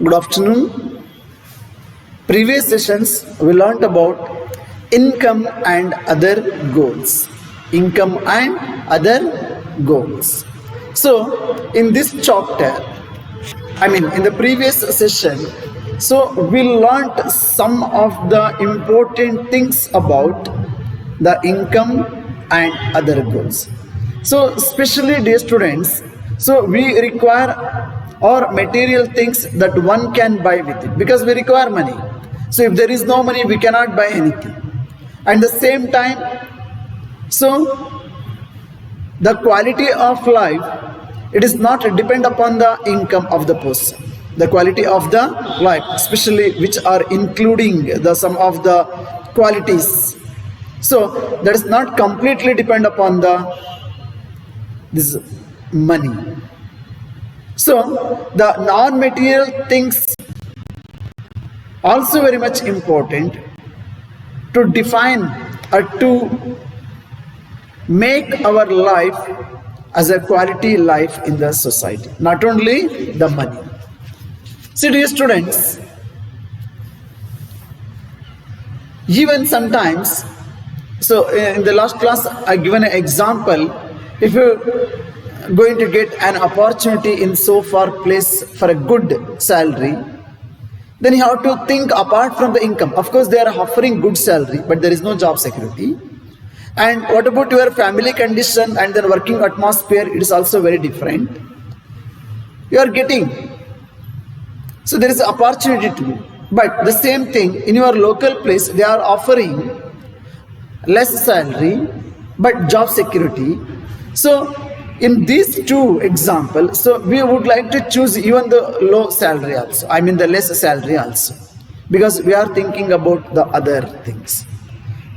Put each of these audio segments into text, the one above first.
Good afternoon. Previous sessions we learnt about income and other goals. Income and other goals. So, in this chapter, in the previous session, so we learnt some of the important things about the income and other goals. So, especially dear students, so we require or material things that one can buy with it because we require money. So if there is no money, we cannot buy anything. And the same time, so the quality of life, it is not depend upon the income of the person. The quality of the life, especially which are including the some of the qualities. So that is not completely depend upon this money. So the non-material things also very much important to define or to make our life as a quality life in the society, not only the money. See, dear students, even sometimes, so in the last class I given an example. If you going to get an opportunity in so far place for a good salary, then you have to think apart from the income. Of course they are offering good salary, but there is no job security. And what about your family condition and then working atmosphere? It is also very different. You are getting, so there is an opportunity to you, but the same thing in your local place they are offering less salary but job security. So in these two examples, so we would like to choose even the low salary also, the less salary also, because we are thinking about the other things.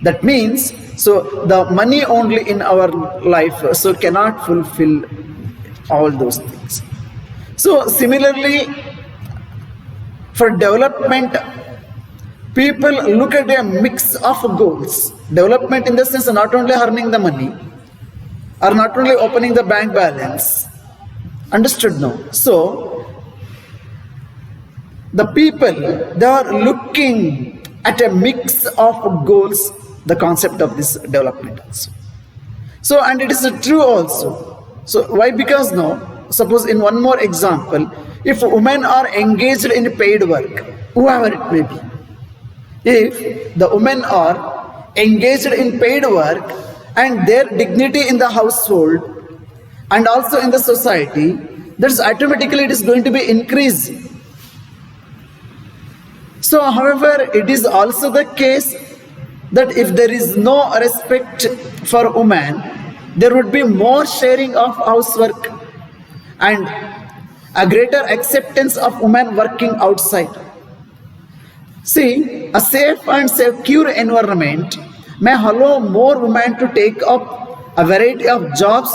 That means, so the money only in our life so cannot fulfill all those things. So similarly, for development, people look at a mix of goals. Development in the sense of not only earning the money, or not only opening the bank balance. Understood now? So, the people, they are looking at a mix of goals, the concept of this development also. So, and it is true also. So, why? Because now, suppose in one more example, if women are engaged in paid work, whoever it may be, if the women are engaged in paid work, and their dignity in the household and also in the society, that's automatically it is going to be increased. So however, it is also the case that if there is no respect for women, there would be more sharing of housework and a greater acceptance of women working outside. See, a safe and secure environment may allow more women to take up a variety of jobs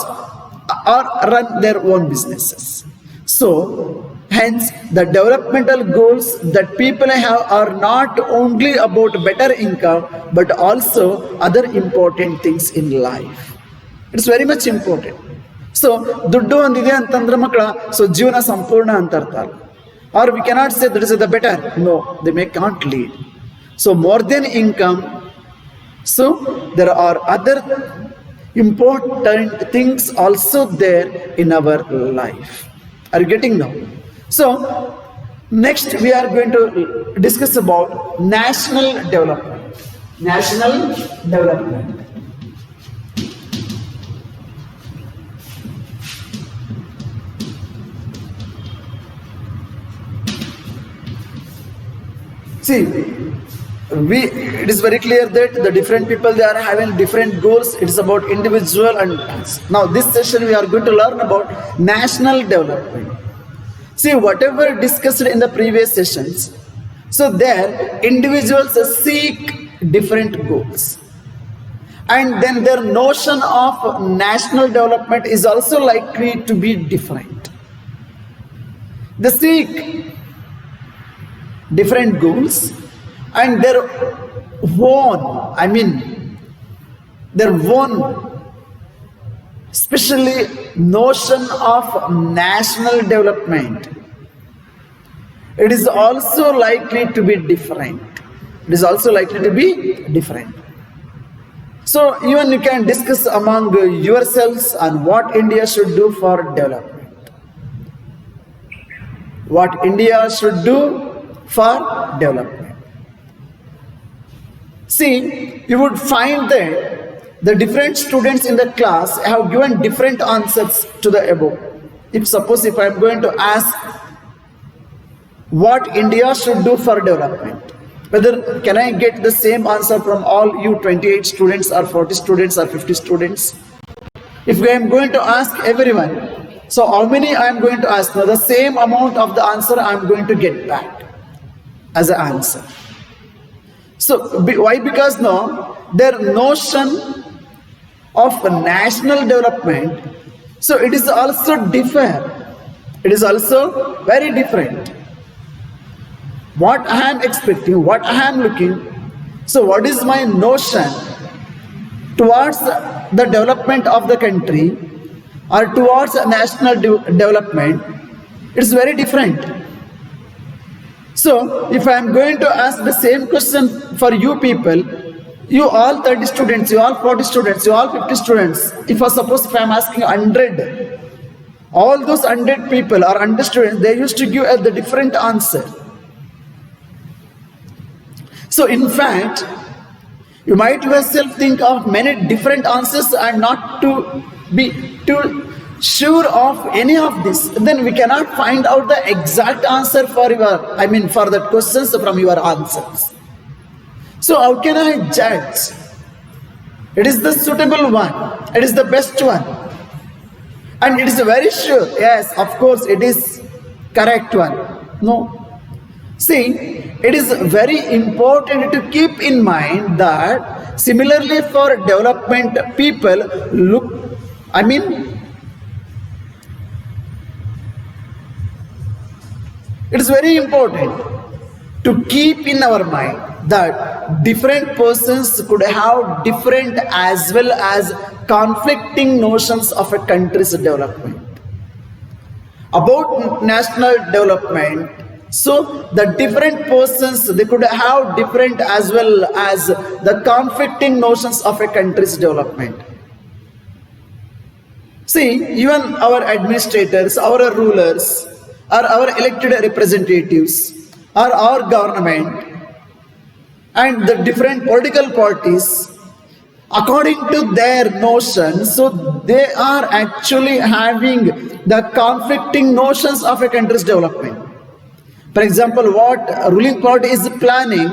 or run their own businesses. So, hence, the developmental goals that people have are not only about better income, but also other important things in life. It's very much important. So, ದುಡ್ಡು ಒಂದಿದೆ ಅಂತಂದ್ರೆ ಮಕ್ಕಳ so ಜೀವನ ಸಂಪೂರ್ಣ ಅಂತ ಅರ್ಥ. Or we cannot say that is the better. No, they may can't lead. So, more than income, so there are other important things also there in our life. Are you getting now? So next we are going to discuss about national development. National development. See, it is very clear that the different people, they are having different goals. It's about individual and now this session we are going to learn about national development. See, whatever discussed in the previous sessions, so there individuals seek different goals, and then their notion of national development is also likely to be different. They seek different goals and their own especially notion of national development it is also likely to be different. It is also likely to be different. So even you can discuss among yourselves on what India should do for development. What India should do for development. See, you would find that the different students in the class have given different answers to the above. If suppose if I am going to ask what India should do for development, whether can I get the same answer from all you 28 students or 40 students or 50 students? If I am going to ask everyone, so how many I am going to ask? Now the same amount of the answer I am going to get back as an answer. So why? Because now their notion of national development, so it is also different. It is also very different. What I am expecting, what I am looking, so what is my notion towards the development of the country or towards national development, it's very different. So if I am going to ask the same question for you people, you all 30 students, you all 40 students, you all 50 students, if I am asking 100, all those 100 people or 100 students, they used to give the different answer. So in fact, you might yourself think of many different answers and not to be too sure of any of this. Then we cannot find out the exact answer for for the questions from your answers. So how can I judge? It is the suitable one. It is the best one. And it is very sure. Yes, of course, it is correct one. No. See, it is very important to keep in mind that similarly for development people it is very important to keep in our mind that different persons could have different as well as conflicting notions of a country's development. About national development, so the different persons, they could have different as well as the conflicting notions of a country's development. See, even our administrators, our rulers, or our elected representatives, or our government, and the different political parties, according to their notions, so they are actually having the conflicting notions of a country's development. For example, what ruling party is planning,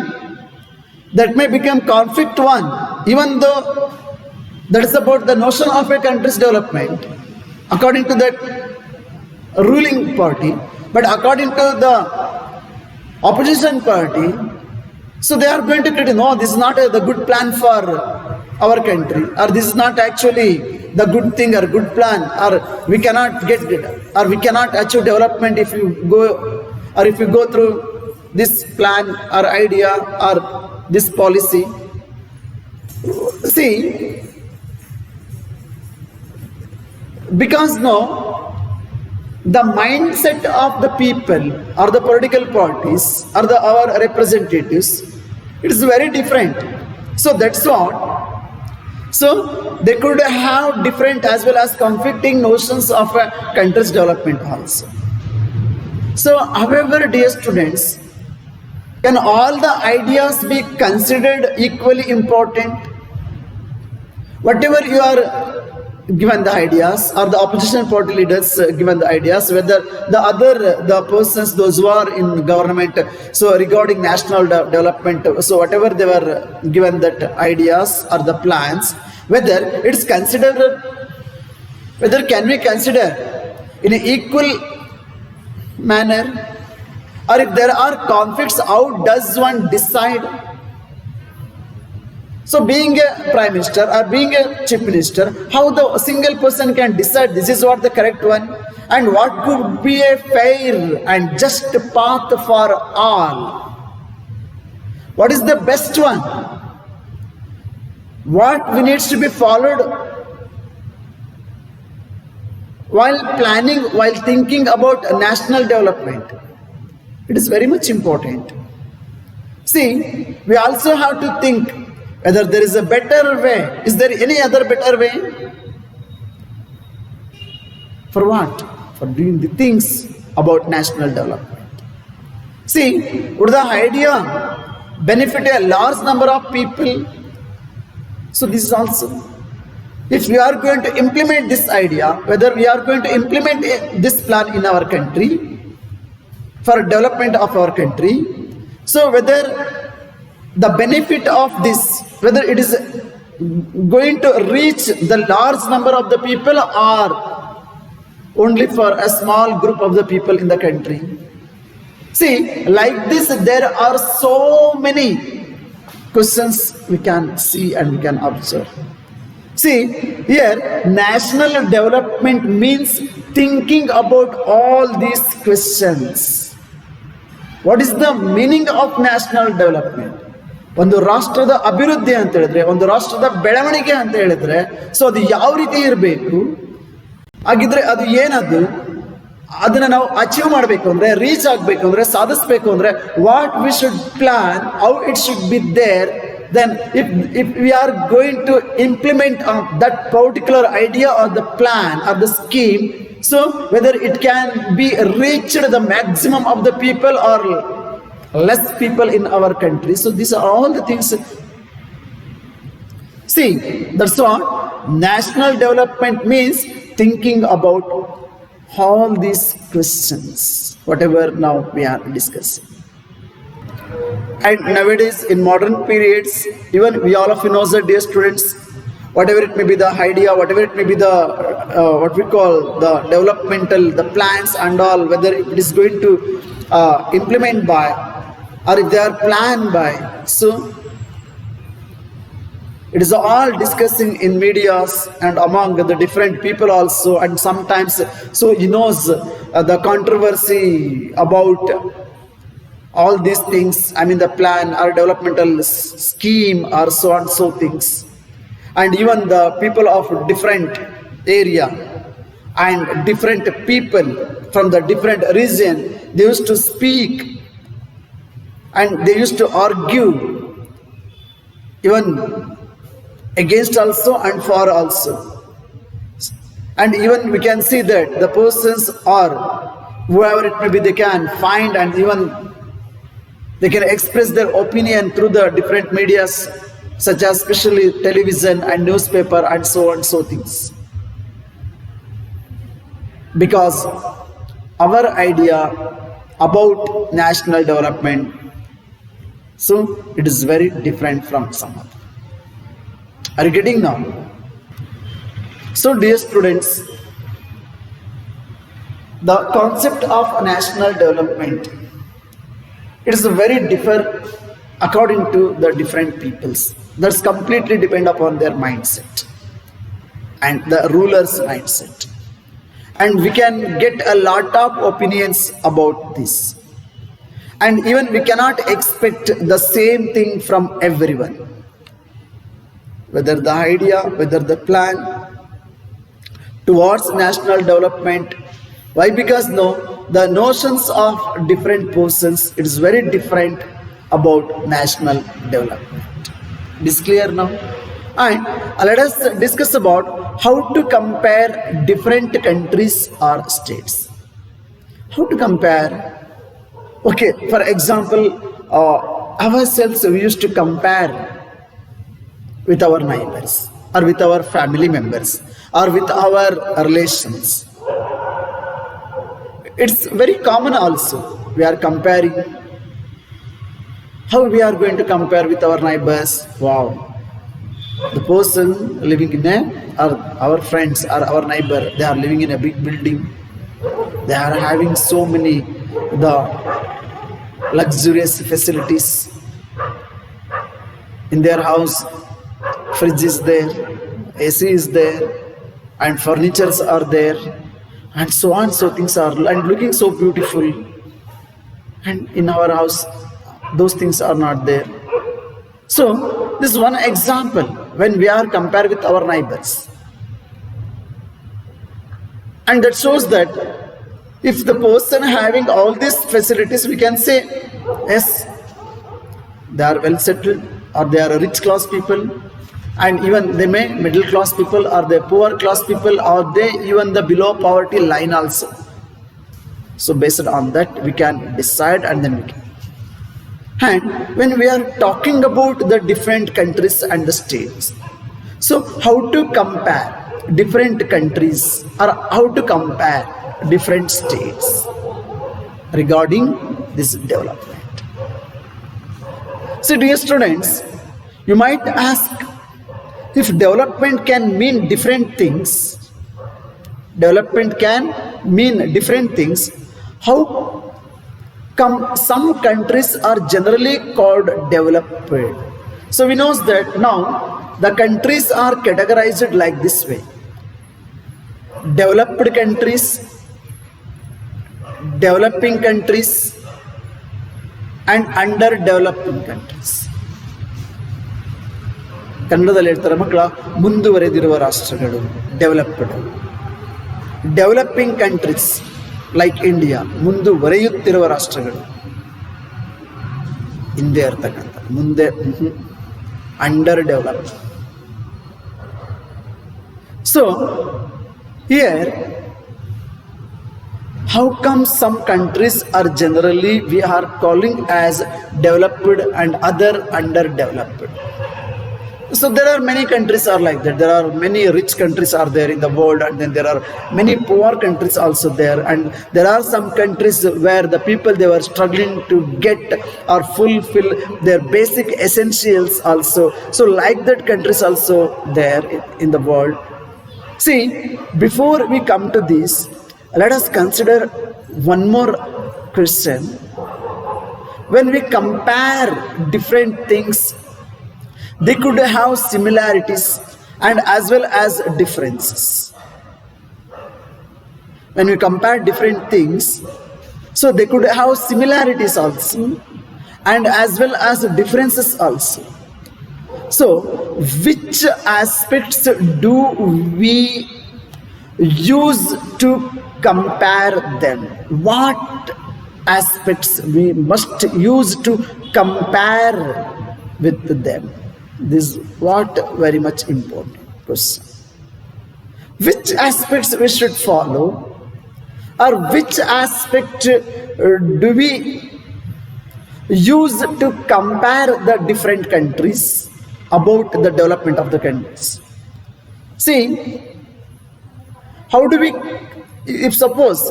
that may become conflict one, even though that is about the notion of a country's development, according to that ruling party, but according to the opposition party, so they are going to criticize, no, this is not the good plan for our country, or this is not actually the good thing or good plan, or we cannot get it, or we cannot achieve development if you go through this plan or idea or this policy. See, because now the mindset of the people or the political parties or our representatives, it is very different. So that's what. So they could have different as well as conflicting notions of a country's development also. So however, dear students, can all the ideas be considered equally important? Whatever you are given the ideas, or the opposition party leaders given the ideas, whether the persons, those who are in government, so regarding national development, so whatever they were given that ideas or the plans, whether it's considered, whether can we consider in an equal manner, or if there are conflicts, how does one decide? So being a prime minister or being a chief minister, how the single person can decide this is what the correct one, and what could be a fair and just path for all? What is the best one? What needs to be followed while planning, while thinking about national development? It is very much important. See, we also have to think whether there is a better way. Is there any other better way? For what? For doing the things about national development. See, would the idea benefit a large number of people? So this is also, if we are going to implement this idea, whether we are going to implement this plan in our country, for development of our country, so whether the benefit of this, whether it is going to reach the large number of the people or only for a small group of the people in the country. See, like this, there are so many questions we can see and we can observe. See, here, national development means thinking about all these questions. What is the meaning of national development? ಒಂದು ರಾಷ್ಟ್ರದ ಅಭಿವೃದ್ಧಿ ಅಂತ ಹೇಳಿದ್ರೆ, ಒಂದು ರಾಷ್ಟ್ರದ ಬೆಳವಣಿಗೆ ಅಂತ ಹೇಳಿದ್ರೆ, ಸೊ ಅದು ಯಾವ ರೀತಿ ಇರಬೇಕು, ಹಾಗಿದ್ರೆ ಅದು ಏನದು, ಅದನ್ನ ನಾವು ಅಚೀವ್ ಮಾಡಬೇಕು ಅಂದ್ರೆ, ರೀಚ್ ಆಗಬೇಕು ಅಂದ್ರೆ, ಸಾಧಿಸಬೇಕು ಅಂದ್ರೆ, what we should plan, how it should be there. Then if we are going to implement that particular idea or the plan or the scheme, so whether it can be reached the maximum of the people or less people in our country. So these are all the things. See, that's what national development means, thinking about all these questions, whatever now we are discussing. And nowadays, in modern periods, even we all of you know that, dear students, whatever it may be the idea, whatever it may be the what we call the developmental, the plans and all, whether it is going to implement by or if they are planned by, so it is all discussing in medias and among the different people also, and sometimes so he knows the controversy about all these things, I mean the plan or developmental scheme or so and so things. And even the people of different area and different people from the different region, they used to speak and they used to argue even against also and for also. And even we can see that the persons or whoever it may be, they can find and even they can express their opinion through the different medias, such as especially television and newspaper and so on, so things. Because our idea about national development, so it is very different from some other. Are you getting now? So dear students, the concept of national development, it is very different according to the different peoples. That's completely depend upon their mindset and the ruler's mindset. And we can get a lot of opinions about this. And even we cannot expect the same thing from everyone. Whether the idea, whether the plan towards national development. Why? Because no, the notions of different persons, it is very different about national development. It is clear now? And let us discuss about how to compare different countries or states. How to compare? Okay, for example, ourselves, we used to compare with our neighbors or with our family members or with our relations. It's very common also. We are comparing. How we are going to compare with our neighbors? Wow. The person living in or our friends or our neighbor, they are living in a big building. They are having so many the luxurious facilities in their house. Fridge is there, AC is there, and furnitures are there, and so on, so things are and looking so beautiful. And in our house, those things are not there. So this is one example when we are compared with our neighbors, and that shows that If the person having all these facilities, we can say, yes, they are well settled, or they are rich class people, and even they may middle class people, or they poor class people, or they even the below poverty line also. So based on that, we can decide, and then we can. And when we are talking about the different countries and the states, so how to compare different countries, or how to compare different states regarding this development? So dear students, you might ask, if development can mean different things, how come some countries are generally called developed? So we know that now the countries are categorized like this way: developed countries, developing countries, and underdeveloping countries. ಕನ್ನಡದಲ್ಲಿ ಹೇಳ್ತಾರೆ ಮಕ್ಕಳ, ಮುಂದುವರೆದಿರುವ ರಾಷ್ಟ್ರಗಳು developed, developing countries like India ಮುಂದುವರೆಯುತ್ತಿರುವ ರಾಷ್ಟ್ರಗಳು, ಹಿಂದೆ ಇರ್ತಕ್ಕಂಥ ಮುಂದೆ under develop. So here, how come some countries are generally we are calling as developed and other underdeveloped? So there are many countries are like that. There are many rich countries are there in the world, and then there are many poor countries also there, and there are some countries where the people, they were struggling to get or fulfill their basic essentials also. So like that countries also there in the world. See, before we come to this, let us consider one more question. When we compare different things, they could have similarities and as well as differences. When we compare different things, so they could have similarities also and as well as differences also. So which aspects do we use to compare them? What aspects we must use to compare with them? This is what very much important question. Which aspects we should follow, or which aspect do we use to compare the different countries about the development of the countries? See, how do we, if suppose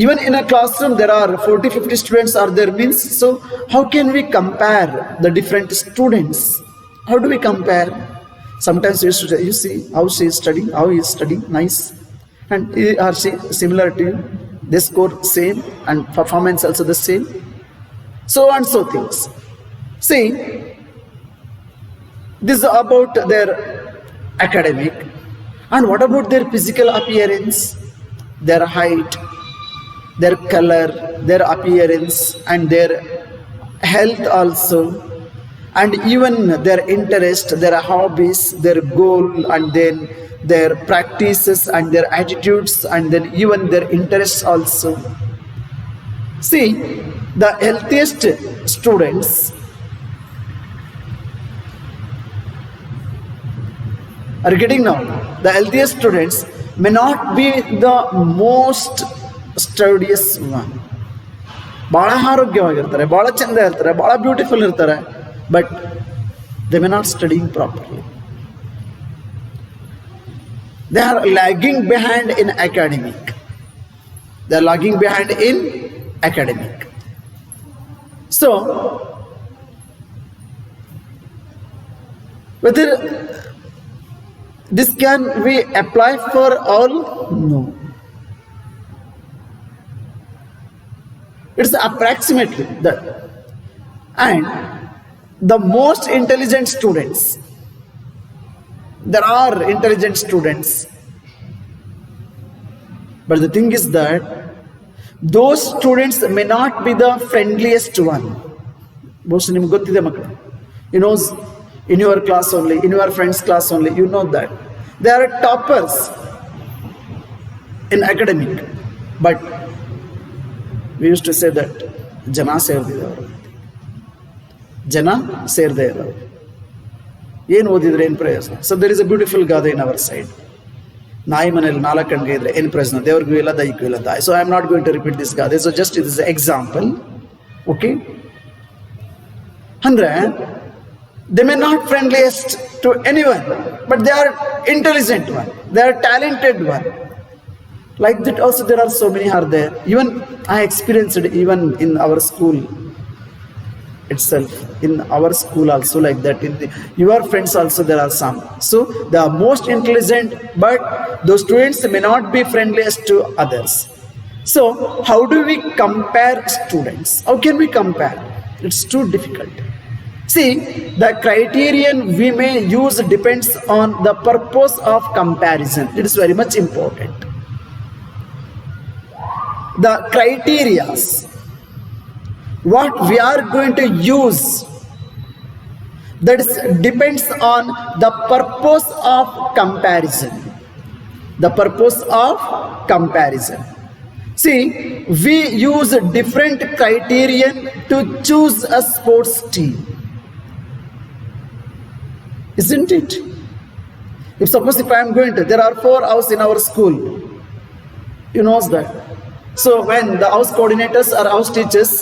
even in a classroom there are 40-50 students are there, means, so how can we compare the different students? How do we compare? Sometimes you see how she is studying, how he is studying, nice, and he or she similar to you, they score same and performance also the same, so and so things. See, this is about their academic, and what about their physical appearance, their height, their color, their appearance, and their health also, and even their interest, their hobbies, their goal, and then their practices and their attitudes, and then even their interests also. See, the healthiest students are getting now, the healthiest students may not be the most studious one. ಭಾಳ ಆರೋಗ್ಯವಾಗಿರ್ತಾರೆ, ಭಾಳ ಚೆಂದ ಇರ್ತಾರೆ, ಭಾಳ beautiful ಇರ್ತಾರೆ, but they may not studying properly. They are lagging behind in academic. They are lagging behind in academic. So whether this can we apply for all? No. It's approximately that. And the most intelligent students, there are intelligent students, but the thing is that those students may not be the friendliest one. Most nimge gottide makku, you know, in your class only, in your friends class only, you know that they are toppers in academic. But we used to say that ಜನ ಸೇರ್ದಿದವರು, ಜನ ಸೇರದೇ ಇರೋರು, ಏನು ಓದಿದ್ರೆ ಏನು ಪ್ರಯೋಜನ? So there is a beautiful ಗಾದೆ in hour side. ನಾಯಿ ಮನೇಲಿ 4 ಕಣ್ಗೆ ಇದ್ರೆ ಏನು ಪ್ರಯೋಜನ? ದೇವ್ರಿಗೂ ಇಲ್ಲ, ದೈಹಿಗೂ ಇಲ್ಲ. So I am not going to repeat this ಗಾದೆ. So just it is example. Okay, ಅಂದ್ರೆ they may not friendliest to anyone, but they are intelligent one, they are talented one. Like that also there are so many are there. Even I experienced it even in our school itself. In our school also like that. Your friends also there are some. So they are most intelligent, but those students may not be friendliest to others. So how do we compare students? How can we compare? It's too difficult. See, the criterion we may use depends on the purpose of comparison. It is very much important. The criteria, what we are going to use, that is, depends on the purpose of comparison. The purpose of comparison. See, we use different criterion to choose a sports team. Isn't it? If suppose if I am going to, there are 4 houses in our school. You know that. So when the house coordinators or house teachers,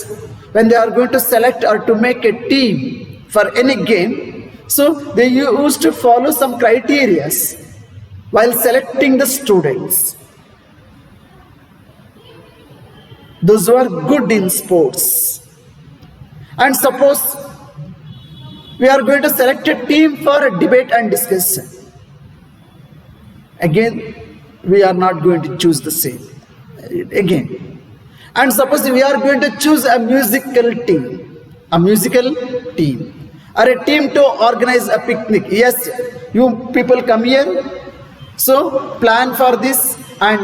when they are going to select or to make a team for any game, so they used to follow some criteria while selecting the students. Those who are good in sports. And suppose we are going to select a team for a debate and discussion. Again, we are not going to choose the same. Again. And suppose we are going to choose a musical team. A musical team. Or a team to organize a picnic. Yes, you people come here. So, plan for this and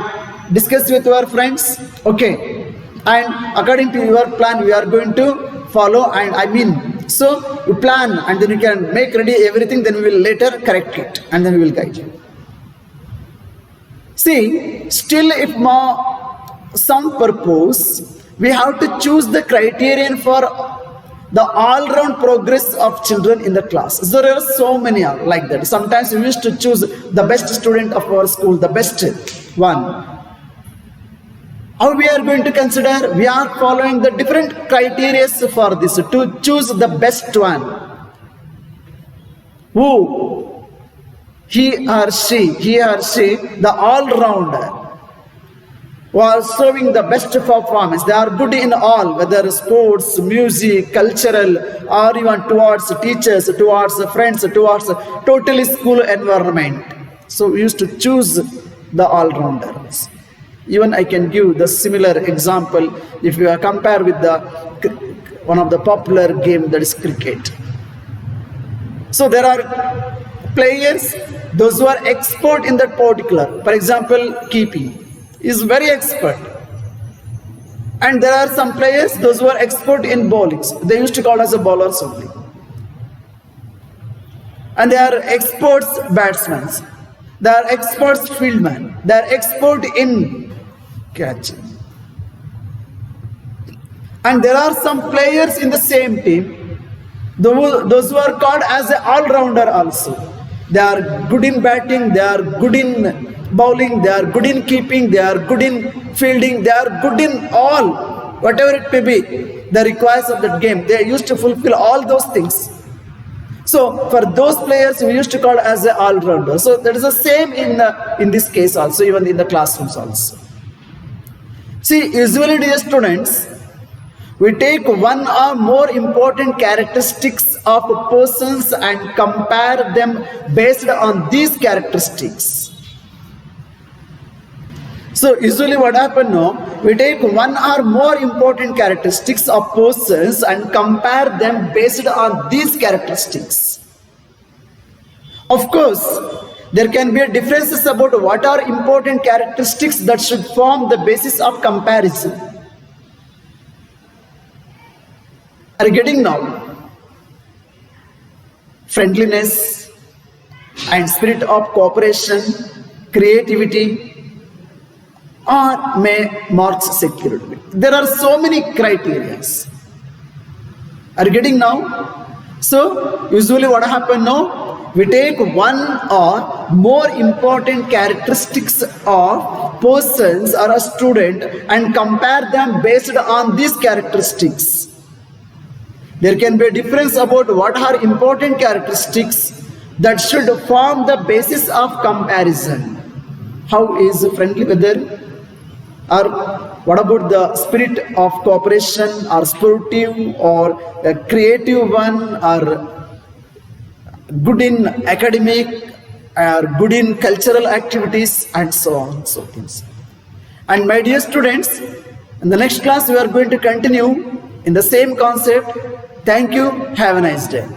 discuss with your friends. Okay. And according to your plan, we are going to follow, and so you plan and then you can make ready everything, then we will later correct it and then we will guide you. See, still if some purpose, we have to choose the criterion for the all-round progress of children in the class. So there are so many like that. Sometimes we used to choose the best student of our school, the best one. How we are going to consider? We are following the different criteria for this to choose the best one. Who? He or she, the all-rounder, who are showing the best performance. They are good in all, whether sports, music, cultural, or even towards teachers, towards friends, towards totally school environment. So we used to choose the all-rounders. Even I can give the similar example if you compare with one of the popular game, that is cricket. So there are players, those who are expert in that particular. For example, keeping is very expert. And there are some players, those who are expert in bowling. They used to call as a bowlers only. And they are experts batsmen. They are experts fieldmen. They are expert in catching. And there are some players in the same team, those who are called as an all-rounder also. They are good in batting, they are good in bowling, they are good in keeping, they are good in fielding, they are good in all, whatever it may be, the requires of that game. They used to fulfill all those things. So for those players, we used to call as an all-rounder. So that is the same in this case also, even in the classrooms also. See, usually dear students, we take one or more important characteristics of persons and compare them based on these characteristics. So usually what happens now, we take one or more important characteristics of persons and compare them based on these characteristics. Of course, there can be differences about what are important characteristics that should form the basis of comparison. Are you getting now? Friendliness and spirit of cooperation, creativity, or may marks security. There are so many criteria. Are you getting now? So usually what happen now? We take one or more important characteristics of persons or a student and compare them based on these characteristics. There can be a difference about what are important characteristics that should form the basis of comparison. How is friendly weather? Or what about the spirit of cooperation or sportive or a creative one or good in academic or good in cultural activities and so on, so things. And my dear students, in the next class we are going to continue in the same concept. Thank you. Have a nice day.